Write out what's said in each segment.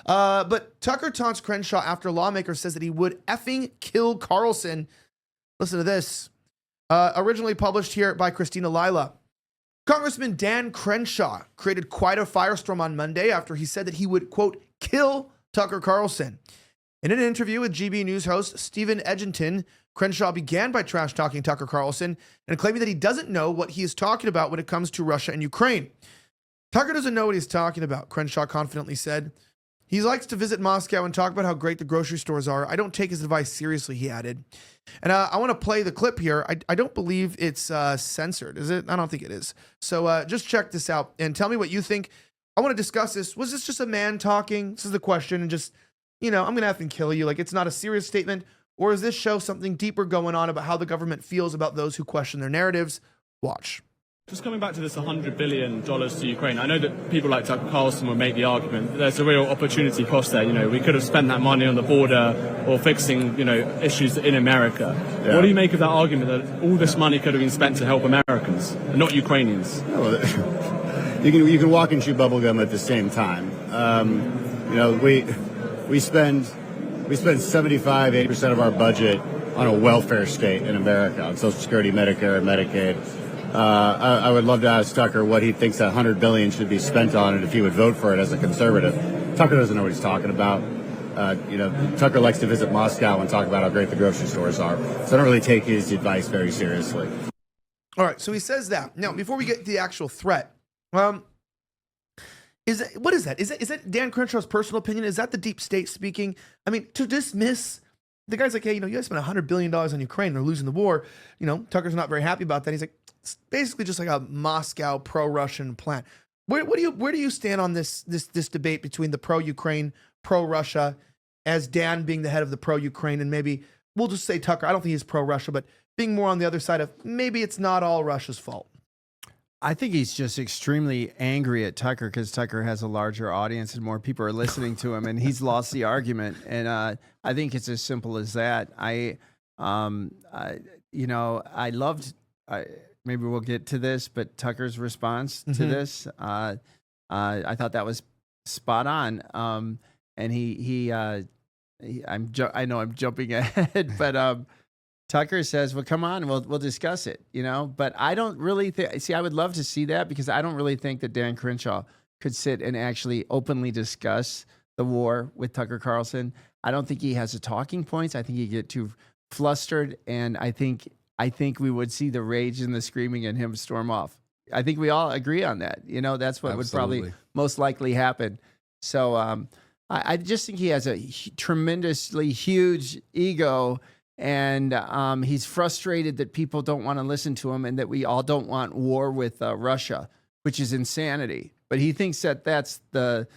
But Tucker taunts Crenshaw after lawmaker says that he would effing kill Carlson. Listen to this. Originally published here by Christina Lila. Congressman Dan Crenshaw created quite a firestorm on Monday after he said that he would, quote, kill Tucker Carlson. In an interview with GB News host Steven Edginton, Crenshaw began by trash-talking Tucker Carlson and claiming that he doesn't know what he is talking about when it comes to Russia and Ukraine. Tucker doesn't know what he's talking about, Crenshaw confidently said. He likes to visit Moscow and talk about how great the grocery stores are. I don't take his advice seriously, he added. And I want to play the clip here. I don't believe it's censored, is it? I don't think it is. So just check this out and tell me what you think. I want to discuss this. Was this just a man talking? This is the question. And just, I'm going to have to kill you. Like, it's not a serious statement. Or does this show something deeper going on about how the government feels about those who question their narratives? Watch. Just coming back to this $100 billion to Ukraine, I know that people like Tucker Carlson will make the argument that there's a real opportunity cost there. We could have spent that money on the border or fixing, issues in America. Yeah. What do you make of that argument that all this money could have been spent to help Americans and not Ukrainians? Well, you can walk and chew bubblegum at the same time. We spend 75-80% of our budget on a welfare state in America, on Social Security, Medicare, and Medicaid. I would love to ask Tucker what he thinks that $100 billion should be spent on, and if he would vote for it as a conservative. Tucker doesn't know what he's talking about. Tucker likes to visit Moscow and talk about how great the grocery stores are. So I don't really take his advice very seriously. All right, so he says that. Now, before we get to the actual threat, what is that? Is that Dan Crenshaw's personal opinion? Is that the deep state speaking? I mean, to dismiss. The guy's like, hey, you guys spent $100 billion on Ukraine. They're losing the war. Tucker's not very happy about that. He's like, it's basically just like a Moscow pro-Russian plan. Where do you stand on this debate between the pro-Ukraine, pro-Russia, as Dan being the head of the pro-Ukraine, and maybe we'll just say Tucker. I don't think he's pro-Russia, but being more on the other side of maybe it's not all Russia's fault. I think he's just extremely angry at Tucker because Tucker has a larger audience and more people are listening to him, and he's lost the argument. And I think it's as simple as that. I loved. Maybe we'll get to this, but Tucker's response to this, I thought that was spot on. And I know I'm jumping ahead, but Tucker says, well, come on, we'll discuss it, but I don't really think, I would love to see that because I don't really think that Dan Crenshaw could sit and actually openly discuss the war with Tucker Carlson. I don't think he has the talking points. I think he'd get too flustered, and I think we would see the rage and the screaming and him storm off. I think we all agree on that. That's what would probably most likely happen. So I just think he has a tremendously huge ego, and he's frustrated that people don't want to listen to him and that we all don't want war with Russia, which is insanity. But he thinks that that's the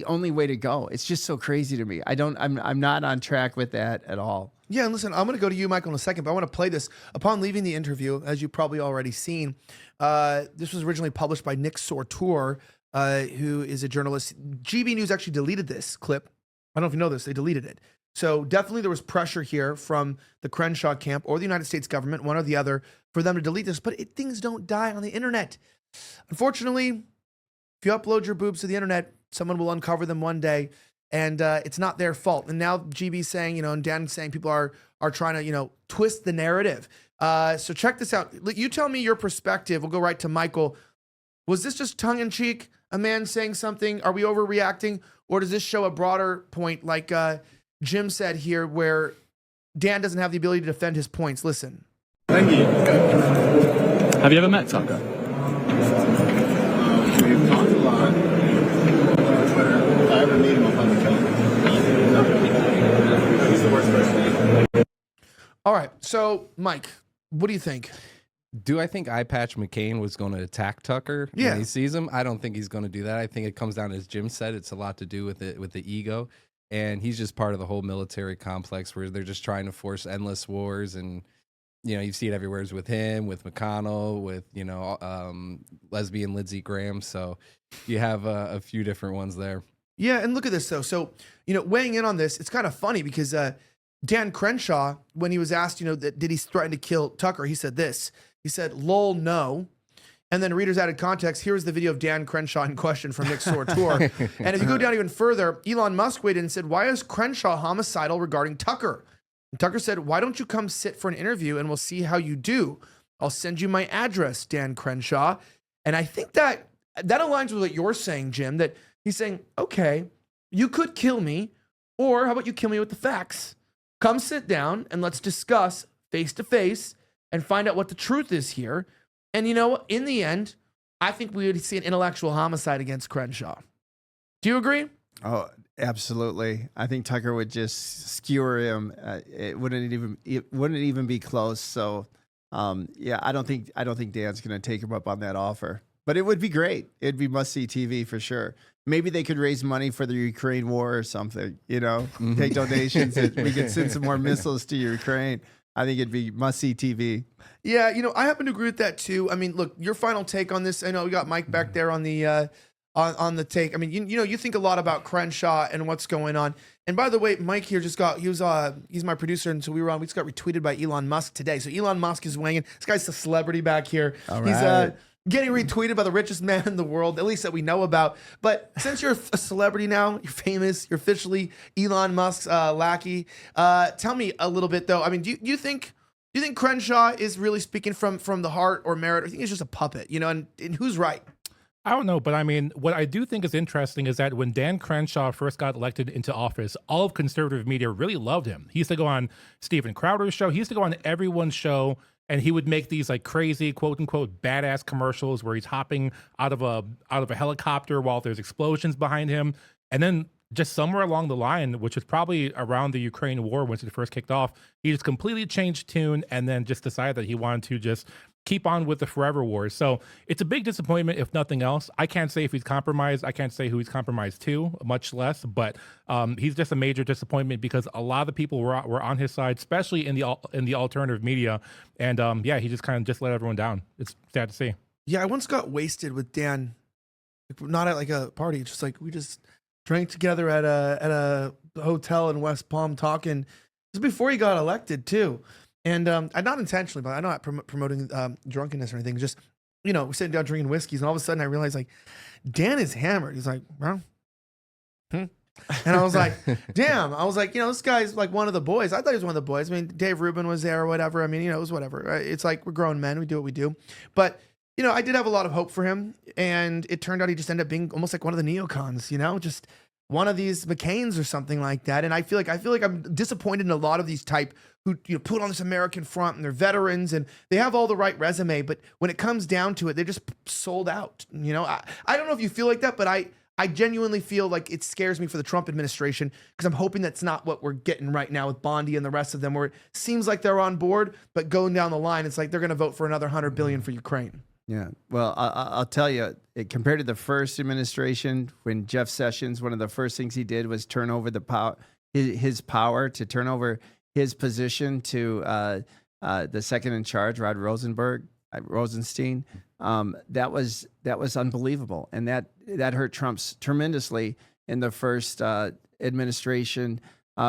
only way to go. It's just so crazy to me. I'm not on track with that at all. Yeah, and listen, I'm going to go to you, Michael, in a second, but I want to play this. Upon leaving the interview, as you've probably already seen, this was originally published by Nick Sortur, who is a journalist. GB News actually deleted this clip. I don't know if you know this. They deleted it. So definitely there was pressure here from the Crenshaw camp or the United States government, one or the other, for them to delete this. But things don't die on the internet. Unfortunately, if you upload your boobs to the internet, someone will uncover them one day. And it's not their fault. And now GB's saying, and Dan's saying people are trying to, twist the narrative. So check this out. You tell me your perspective. We'll go right to Michael. Was this just tongue-in-cheek, a man saying something? Are we overreacting? Or does this show a broader point like Jim said here where Dan doesn't have the ability to defend his points? Listen. Thank you. Have you ever met Tucker? We've talked a lot. If I ever meet him, I'll probably kill him. He's the worst person. All right. So, Mike, what do you think? Do I think Eye Patch McCain was going to attack Tucker when he sees him? I don't think he's going to do that. I think it comes down, as Jim said, it's a lot to do with the ego. And he's just part of the whole military complex where they're just trying to force endless wars. And, you see it everywhere with him, with McConnell, with, lesbian Lindsey Graham. So you have a few different ones there. Yeah, and look at this, though. So, weighing in on this, it's kind of funny because Dan Crenshaw, when he was asked, did he threaten to kill Tucker, he said this. He said, lol, no. And then readers added context. Here's the video of Dan Crenshaw in question from Nick Tour. And if you go down even further, Elon Musk weighed in and said, why is Crenshaw homicidal regarding Tucker? And Tucker said, why don't you come sit for an interview and we'll see how you do. I'll send you my address, Dan Crenshaw. And I think that aligns with what you're saying, Jim, that he's saying, okay, you could kill me, or how about you kill me with the facts? Come sit down and let's discuss face to face and find out what the truth is here. And in the end, I think we would see an intellectual homicide against Crenshaw. Do you agree? Oh, absolutely. I think Tucker would just skewer him. It wouldn't even be close. So, yeah, I don't think Dan's going to take him up on that offer. But it would be great. It'd be must-see TV for sure. Maybe they could raise money for the Ukraine war or something, take donations and we could send some more missiles to Ukraine. I think it'd be must-see TV. Yeah, I happen to agree with that too. I mean, look, your final take on this. I know we got Mike back there on the on the take. I mean, you think a lot about Crenshaw and what's going on. And by the way, Mike here he's my producer, and so we just got retweeted by Elon Musk today. So Elon Musk is weighing in. This guy's a celebrity back here. All right. He's getting retweeted by the richest man in the world, at least that we know about. But since you're a celebrity now, you're famous, you're officially Elon Musk's lackey. Tell me a little bit though. I mean, do you think Crenshaw is really speaking from the heart or merit? Or do you think he's just a puppet? And who's right? I don't know, but I mean, what I do think is interesting is that when Dan Crenshaw first got elected into office, all of conservative media really loved him. He used to go on Steven Crowder's show. He used to go on everyone's show. And he would make these like crazy quote unquote badass commercials where he's hopping out of a helicopter while there's explosions behind him. And then just somewhere along the line, which was probably around the Ukraine war when it first kicked off, he just completely changed tune and then just decided that he wanted to just keep on with the forever wars. So it's a big disappointment, if nothing else. I can't say if he's compromised. I can't say who he's compromised to, much less. But he's just a major disappointment because a lot of the people were on his side, especially in the alternative media. And yeah, he just kind of just let everyone down. It's sad to see. Yeah, I once got wasted with Dan, not at like a party. It's just like we just drank together at a hotel in West Palm talking. This was before he got elected too. And not intentionally, but I'm not promoting drunkenness or anything. Just, we're sitting down drinking whiskeys, and all of a sudden I realized, like, Dan is hammered. He's like, well, And I was like, damn. I was like, this guy's like one of the boys. I thought he was one of the boys. I mean, Dave Rubin was there or whatever. I mean, it was whatever. Right? It's like we're grown men. We do what we do. But, I did have a lot of hope for him. And it turned out he just ended up being almost like one of the neocons, just one of these McCains or something like that. And I feel like I'm disappointed in a lot of these type who put on this American front and they're veterans and they have all the right resume, but when it comes down to it, they're just sold out. I don't know if you feel like that, but I genuinely feel like it scares me for the Trump administration because I'm hoping that's not what we're getting right now with Bondi and the rest of them, where it seems like they're on board, but going down the line, it's like they're going to vote for another $100 billion for Ukraine. Yeah. Well, I'll tell you, compared to the first administration, when Jeff Sessions, one of the first things he did was turn over his power to turn over his position to the second in charge, Rod Rosenstein. That was unbelievable, and that hurt Trump's tremendously in the first administration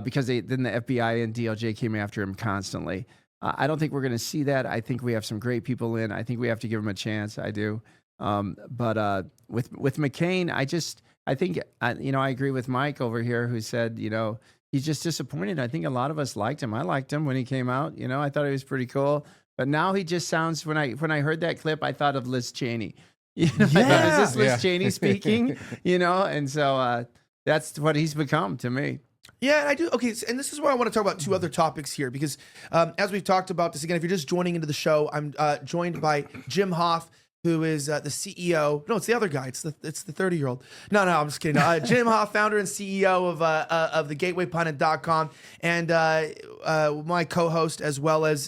because then the FBI and DOJ came after him constantly. I don't think we're going to see that. I think we have some great people in. I think we have to give him a chance. I do. But with McCain, I think I agree with Mike over here who said, he's just disappointed. I think a lot of us liked him. I liked him when he came out. I thought he was pretty cool. But now he just sounds, when I heard that clip, I thought of Liz Cheney. I thought, is this Liz Cheney speaking? And so that's what he's become to me. Yeah, and I do. Okay, and this is where I want to talk about two other topics here because as we've talked about this, again, if you're just joining into the show, I'm joined by Jim Hoft, who is the CEO. No, it's the other guy. It's the 30-year-old. No, I'm just kidding. Jim Hoft, founder and CEO of the Gateway Pundit.com, and my co-host, as well as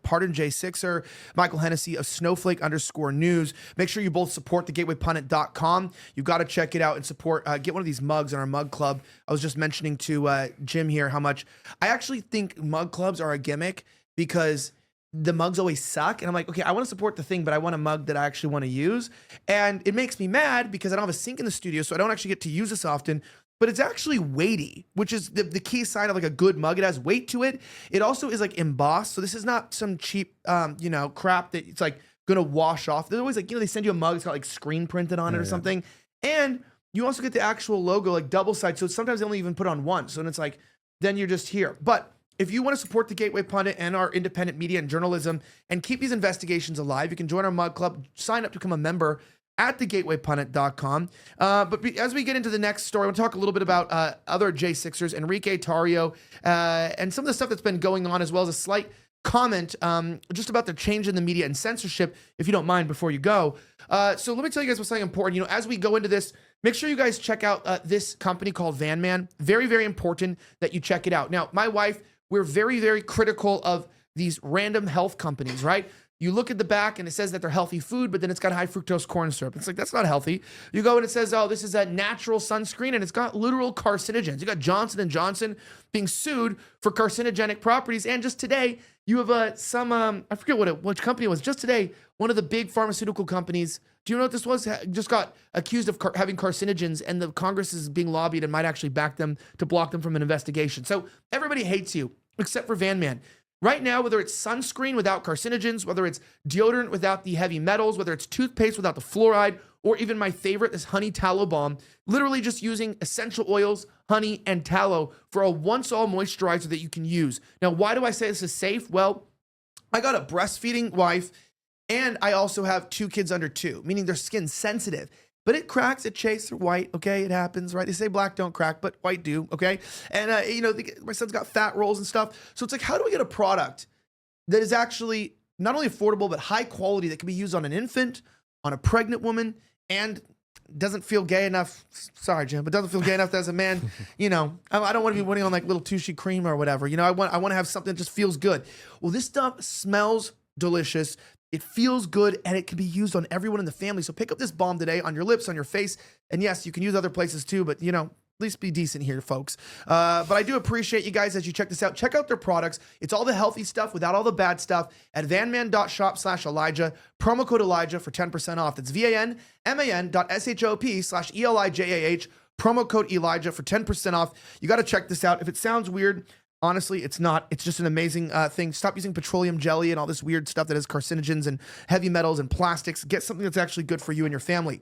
Pardon J. Sixer, Michael Hennessy of Snowflake_News. Make sure you both support the GatewayPundit.com. You've got to check it out and support. Get one of these mugs in our mug club. I was just mentioning to Jim here how much I actually think mug clubs are a gimmick because the mugs always suck. And I'm like, okay, I want to support the thing, but I want a mug that I actually want to use. And it makes me mad because I don't have a sink in the studio, so I don't actually get to use this often. But it's actually weighty, which is the key side of like a good mug. It has weight to it. It also is like embossed. So this is not some cheap, crap that it's like gonna wash off. They're always like, they send you a mug, it's got like screen printed on it or something. And you also get the actual logo, like double sided. So sometimes they only even put on one. So then it's like, then you're just here. But if you want to support the Gateway Pundit and our independent media and journalism and keep these investigations alive, you can join our mug club, sign up to become a member at thegatewaypundit.com. As we get into the next story, I want to talk a little bit about other J6ers, Enrique Tarrio, and some of the stuff that's been going on, as well as a slight comment just about the change in the media and censorship, if you don't mind, before you go. So let me tell you guys what's something important. As we go into this, make sure you guys check out this company called Van Man. Very, very important that you check it out. Now, my wife, we're very, very critical of these random health companies, right? You look at the back and it says that they're healthy food, but then it's got high fructose corn syrup. It's like, that's not healthy. You go and it says, oh, this is a natural sunscreen, and it's got literal carcinogens. You got Johnson & Johnson being sued for carcinogenic properties. And just today, you have I forget which company it was. Just today, one of the big pharmaceutical companies, do you know what this was? Just got accused of having carcinogens, and the Congress is being lobbied and might actually back them to block them from an investigation. So everybody hates you except for Van Man. Right now, whether it's sunscreen without carcinogens, whether it's deodorant without the heavy metals, whether it's toothpaste without the fluoride, or even my favorite, this honey tallow balm, literally just using essential oils, honey, and tallow for a once-all moisturizer that you can use. Now, why do I say this is safe? Well, I got a breastfeeding wife, and I also have 2 kids under 2, meaning their skin's sensitive. But it cracks, it shakes, they're white, okay? It happens, right? They say black don't crack, but white do, okay? And, my son's got fat rolls and stuff. So it's like, how do we get a product that is actually not only affordable, but high quality, that can be used on an infant, on a pregnant woman, and doesn't feel gay enough? Sorry, Jim, but doesn't feel gay enough as a man. I don't want to be putting on like little Tushy cream or whatever. I want to have something that just feels good. Well, this stuff smells delicious. It feels good, and it can be used on everyone in the family. So pick up this balm today on your lips, on your face. And yes, you can use other places too, but at least be decent here, folks. But I do appreciate you guys as you check this out. Check out their products. It's all the healthy stuff without all the bad stuff at vanman.shop/Elijah. Promo code Elijah for 10% off. That's vanman.shop/ELIJAH. Promo code Elijah for 10% off. You got to check this out. If it sounds weird, honestly, it's not. It's just an amazing thing. Stop using petroleum jelly and all this weird stuff that has carcinogens and heavy metals and plastics. Get something that's actually good for you and your family.